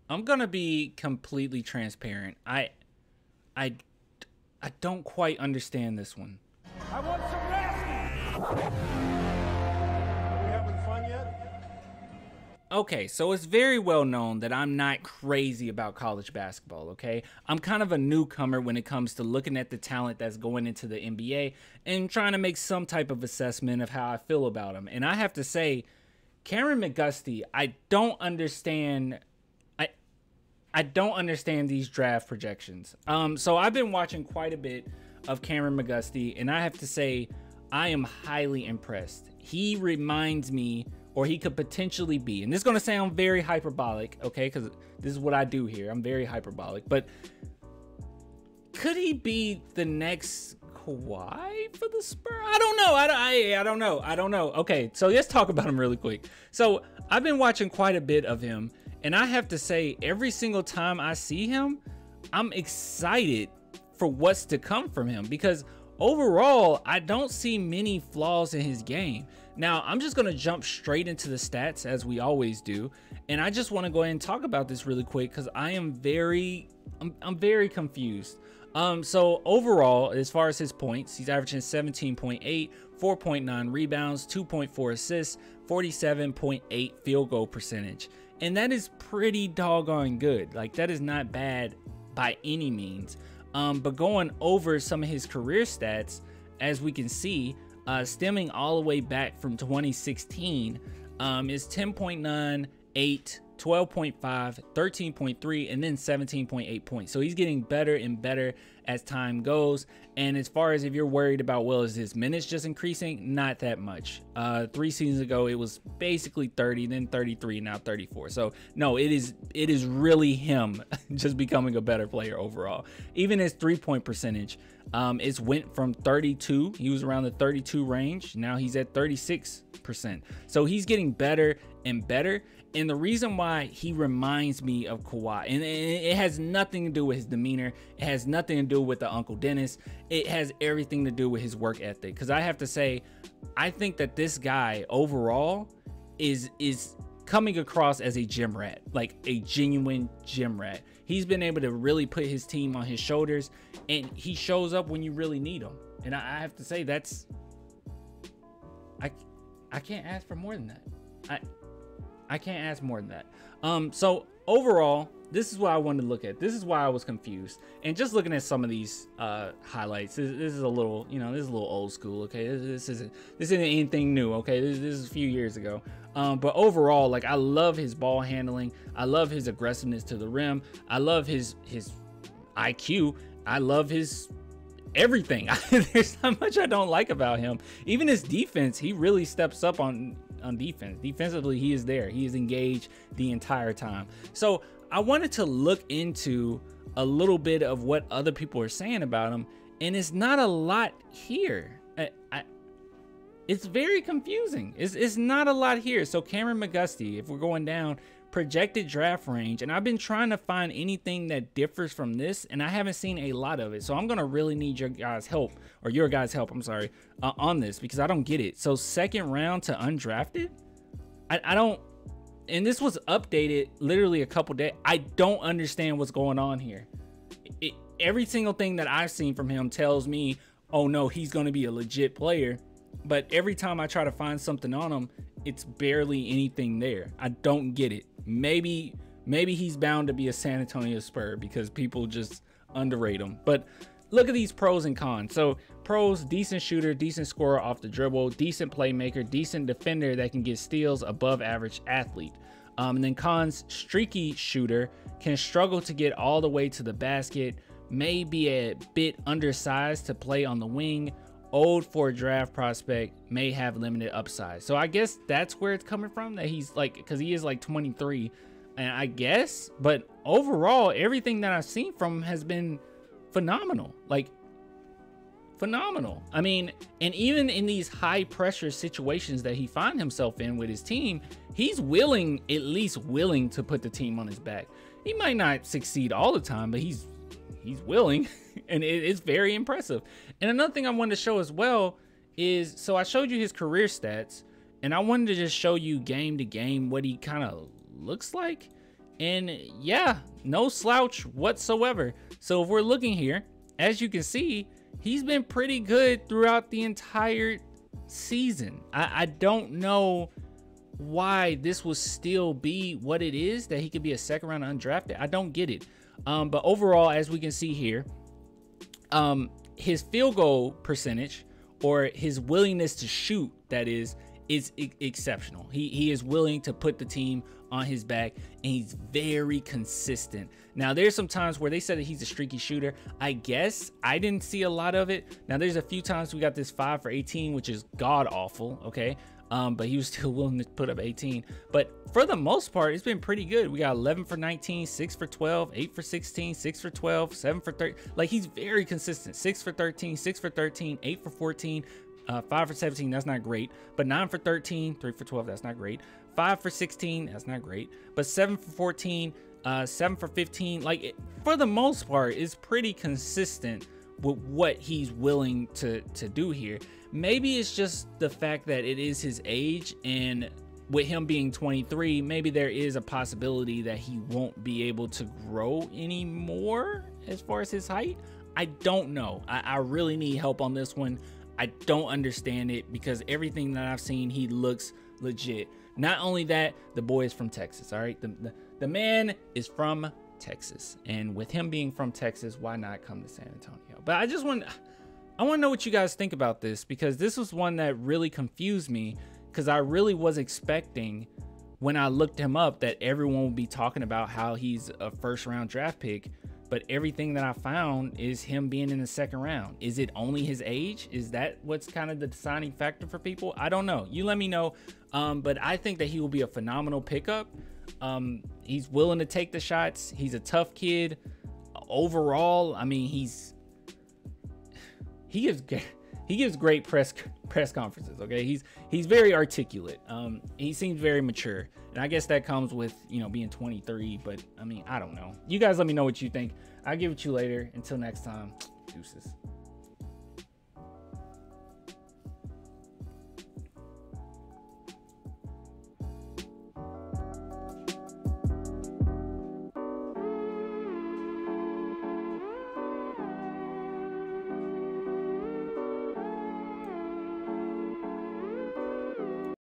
I'm gonna be completely transparent. I don't quite understand this one. I want some nasty. Are we having fun yet? Okay, so it's very well known that I'm not crazy about college basketball, okay? I'm kind of a newcomer when it comes to looking at the talent that's going into the NBA and trying to make some type of assessment of how I feel about them. And I have to say, Kameron Mcgusty, I don't understand these draft projections. So I've been watching quite a bit of Kameron Mcgusty, and I have to say, I am highly impressed. He reminds me, or he could potentially be, and this is going to sound very hyperbolic, okay, because this is what I do here. I'm very hyperbolic, but could he be the next Kawhi for the Spurs? I don't know. I don't know. Okay, so let's talk about him really quick. So I've been watching quite a bit of him, and I have to say, every single time I see him, I'm excited for what's to come from him, because overall, I don't see many flaws in his game. Now, I'm just going to jump straight into the stats as we always do, and I just want to go ahead and talk about this really quick because I'm very confused. So overall, as far as his points, he's averaging 17.8, 4.9 rebounds, 2.4 assists, 47.8 field goal percentage. And that is pretty doggone good. Like, that is not bad by any means. But going over some of his career stats, as we can see, stemming all the way back from 2016, is 10.9, 8, 12.5, 13.3, and then 17.8 points. So he's getting better and better as time goes. And as far as if you're worried about, well, is his minutes just increasing? Not that much. 3 seasons ago, it was basically 30, then 33, now 34. So no, it is really him just becoming a better player overall. Even his 3-point percentage, it's went from 32. He was around the 32 range. Now he's at 36%. So he's getting better and better. And the reason why he reminds me of Kawhi, and it has nothing to do with his demeanor, it has nothing to do with the Uncle Dennis, it has everything to do with his work ethic. Because I have to say, I think that this guy overall is coming across as a gym rat, like a genuine gym rat. He's been able to really put his team on his shoulders, and he shows up when you really need him. And I have to say, that's, I can't ask for more than that. I can't ask more than that. So overall, this is what I wanted to look at. This is why I was confused. And just looking at some of these highlights, this is a little, you know, this is a little old school. Okay, this isn't anything new. Okay, this is a few years ago. But overall, like, I love his ball handling. I love his aggressiveness to the rim. I love his IQ. I love his everything. There's not much I don't like about him. Even his defense, he really steps up on defense. Defensively, he is there. He is engaged the entire time. So I wanted to look into a little bit of what other people are saying about him, and it's not a lot here. It's very confusing. It's not a lot here. So Kameron Mcgusty, if we're going down, projected draft range, and I've been trying to find anything that differs from this, and I haven't seen a lot of it. So I'm gonna really need your guys' help, I'm sorry, on this, because I don't get it. So second round to undrafted, I don't, and this was updated literally a couple days. I don't understand what's going on here. Every single thing that I've seen from him tells me, oh no, he's gonna be a legit player. But every time I try to find something on him, it's barely anything there. I don't get it. Maybe he's bound to be a San Antonio Spur because people just underrate him. But look at these pros and cons. So pros: decent shooter, decent scorer off the dribble, decent playmaker, decent defender that can get steals, above average athlete. And then cons: streaky shooter, can struggle to get all the way to the basket, may be a bit undersized to play on the wing, old for a draft prospect, may have limited upside. So I guess that's where it's coming from, that he's like, because he is like 23, and I guess, but overall everything that I've seen from him has been phenomenal. Like, phenomenal. I mean, and even in these high pressure situations that he finds himself in with his team, he's willing, at least willing, to put the team on his back. He might not succeed all the time, but he's willing, and it's very impressive. And another thing I wanted to show as well is, so I showed you his career stats, and I wanted to just show you game to game what he kind of looks like. And yeah, no slouch whatsoever. So if we're looking here, as you can see, he's been pretty good throughout the entire season. I don't know why this will still be what it is, that he could be a second round undrafted. I don't get it. But overall, as we can see here, his field goal percentage, or his willingness to shoot, that is exceptional. He is willing to put the team on his back, and he's very consistent. Now, there's some times where they said that he's a streaky shooter. I guess I didn't see a lot of it. Now, there's a few times we got this 5 for 18, which is god awful. Okay. But he was still willing to put up 18. But for the most part, it's been pretty good. We got 11 for 19, 6 for 12, 8 for 16, 6 for 12, 7 for 13. Like, he's very consistent. 6 for 13, 6 for 13, 8 for 14, 5 for 17. That's not great. But 9 for 13, 3 for 12. That's not great. 5 for 16. That's not great. But 7 for 14, 7 for 15. Like, for the most part, it's pretty consistent with what he's willing to do here. Maybe it's just the fact that it is his age, and with him being 23, maybe there is a possibility that he won't be able to grow anymore as far as his height. I don't know. I really need help on this one. I don't understand it, because everything that I've seen, he looks legit. Not only that, the boy is from Texas. All right, the man is from Texas, and with him being from Texas, why not come to San Antonio? But I want to know what you guys think about this, because this was one that really confused me, because I really was expecting, when I looked him up, that everyone would be talking about how he's a first-round draft pick, but everything that I found is him being in the second round. Is it only his age? Is that what's kind of the deciding factor for people? I don't know. You let me know. But I think that he will be a phenomenal pickup. He's willing to take the shots. He's a tough kid. Overall, I mean, he gives great press conferences. Okay, he's very articulate. He seems very mature, and I guess that comes with, you know, being 23. But I mean, I don't know. You guys let me know what you think. I'll give it to you later. Until next time, deuces.